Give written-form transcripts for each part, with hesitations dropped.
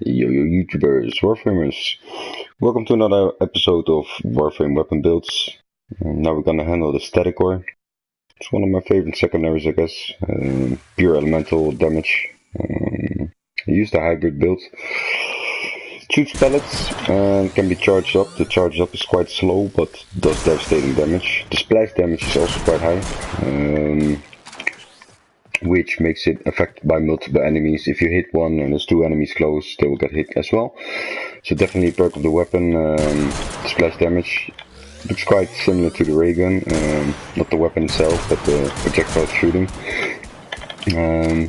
Yo YouTubers, Warframers, welcome to another episode of Warframe weapon builds. Now we're gonna handle the Staticor. It's one of my favorite secondaries, I guess. Pure elemental damage. I used a hybrid build. Shoots pellets and can be charged up. The charge up is quite slow but does devastating damage. The splash damage is also quite high. Which makes it affected by multiple enemies. If you hit one and there's two enemies close, they will get hit as well. So definitely a perk of the weapon. Splash damage looks quite similar to the ray gun, not the weapon itself, but the projectile shooting.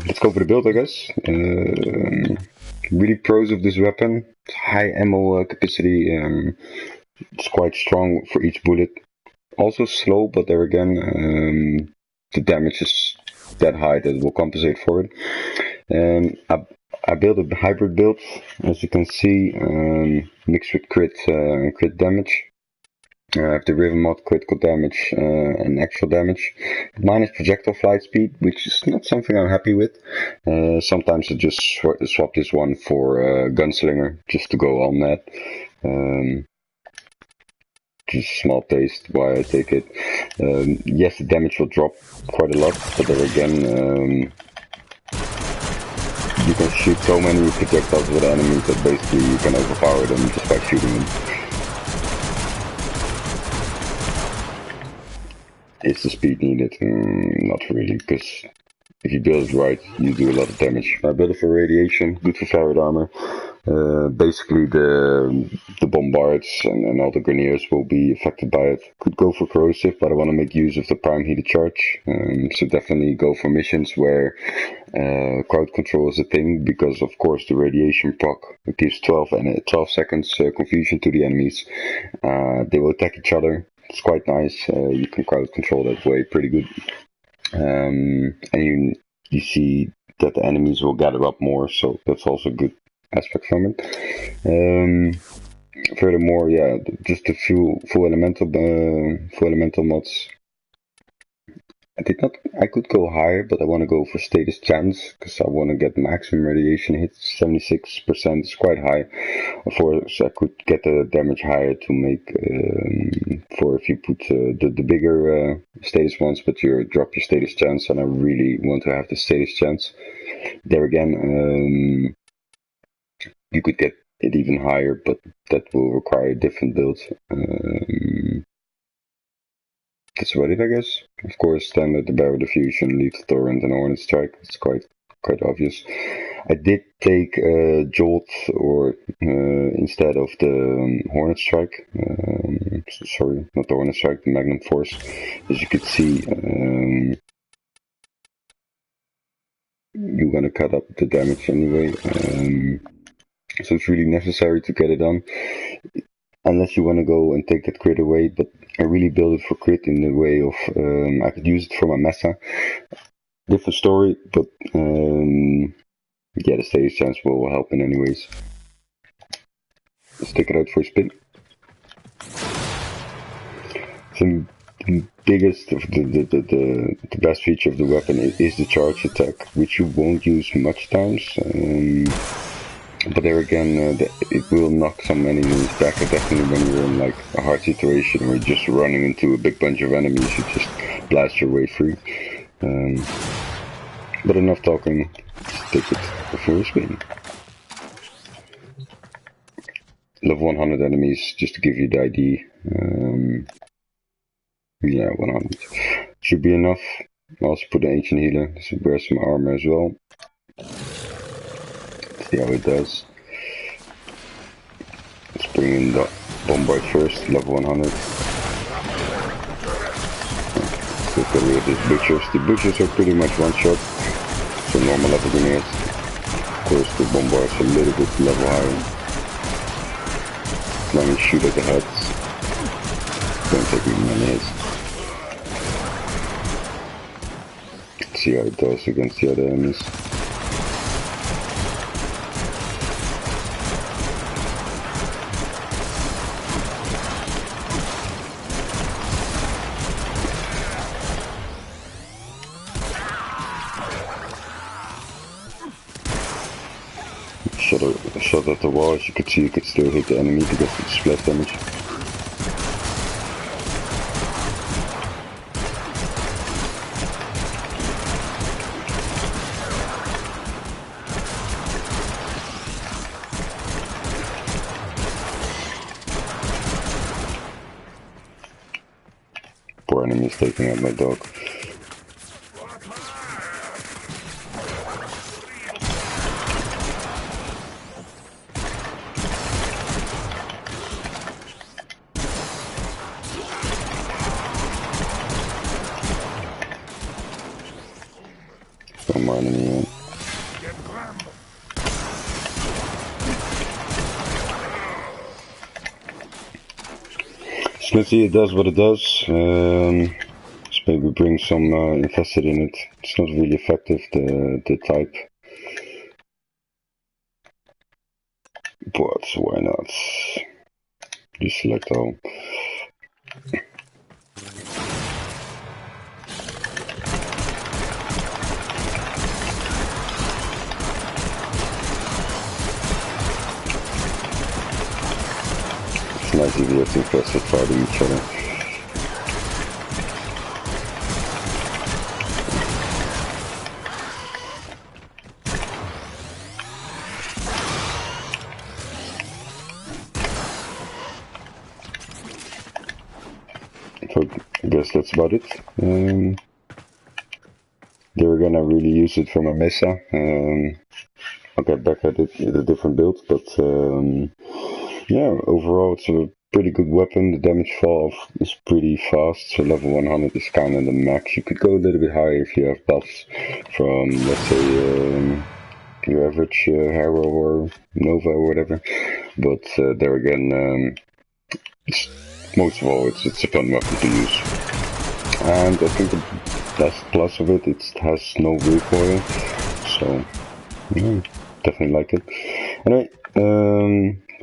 Let's go for the build, I guess. Really pros of this weapon: high ammo capacity. It's quite strong for each bullet. Also slow, but there again, the damage is that high that it will compensate for it. I built a hybrid build, as you can see, mixed with crit damage. I have the Riven mod critical damage and actual damage. Minus projectile flight speed, which is not something I'm happy with. Sometimes I just swap this one for Gunslinger, just to go on that. Just a small taste why I take it. Yes, the damage will drop quite a lot, but there again, you can shoot so many projectiles with enemies that basically you can overpower them just by shooting them. Is the speed needed? Not really, because if you build it right, you do a lot of damage. I built it for radiation, good for ferret armor. Basically the bombards and all the grenadiers will be affected by it. Could go for corrosive, but I want to make use of the prime heated charge. So definitely go for missions where crowd control is a thing, because of course the radiation proc gives 12 seconds confusion to the enemies. They will attack each other. It's quite nice. You can crowd control that way pretty good. And you see that the enemies will gather up more, so that's also good aspect from it. Furthermore, yeah, just a few full elemental mods. I could go higher, but I want to go for status chance, because I want to get maximum radiation hits. 76% is quite high. Of course, I could get the damage higher to make, for if you put the bigger status ones, but you drop your status chance, and I really want to have the status chance. There again, you could get it even higher, but that will require a different build. That's about it, I guess. Of course, standard, the Barrow Diffusion, Lethal Torrent, and Hornet Strike. It's quite obvious. I did take Jolt instead of the Hornet Strike. Sorry, not the Hornet Strike, the Magnum Force. As you could see, you're gonna cut up the damage anyway. So it's really necessary to get it done. Unless you want to go and take that crit away, but I really built it for crit in the way of I could use it for my Mesa. Different story, but yeah, the status chance will help in anyways. Let's take it out for a spin. The biggest, the best feature of the weapon is the charge attack, which you won't use much times. But there again, it will knock some enemies back, definitely when you're in like a hard situation where you're just running into a big bunch of enemies, you just blast your way through. But enough talking, let's take it for a spin. Level 100 enemies, just to give you the ID. Yeah, 100. Should be enough. I'll also put an ancient healer, so wear some armor as well. See how it does. Let's bring in the bombard first, level 100. Let's get rid of these butchers. The butchers are pretty much one shot, so normal level grenades. Of course, the bombards are a little bit level higher. As long as you shoot at the heads, don't take many hits. Let's see how it does against the other enemies. shot at the wall. As you could see, you could still hit the enemy because it's splash damage. Poor enemy is taking out my dog. One more enemy in. So let's see, it does what it does. Let's maybe bring some infested in it. It's not really effective, the type. But why not? Just select all. It's nice if you have infested fighting each other. So I guess that's about it. DrRayGun, I really use it for my Mesa. I'll get back at it in a different build, but yeah, overall it's a pretty good weapon. The damage fall off is pretty fast, so level 100 is kind of the max. You could go a little bit higher if you have buffs from, let's say, your average Hero or Nova or whatever. But DrRayGun, it's, most of all, it's a fun weapon to use. And I think the best plus of it, it has no recoil, so yeah, definitely like it. Anyway,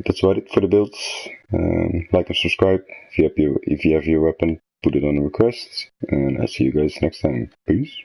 that's about it for the builds. Like and subscribe if you have your weapon, put it on the requests, and I'll see you guys next time. Peace.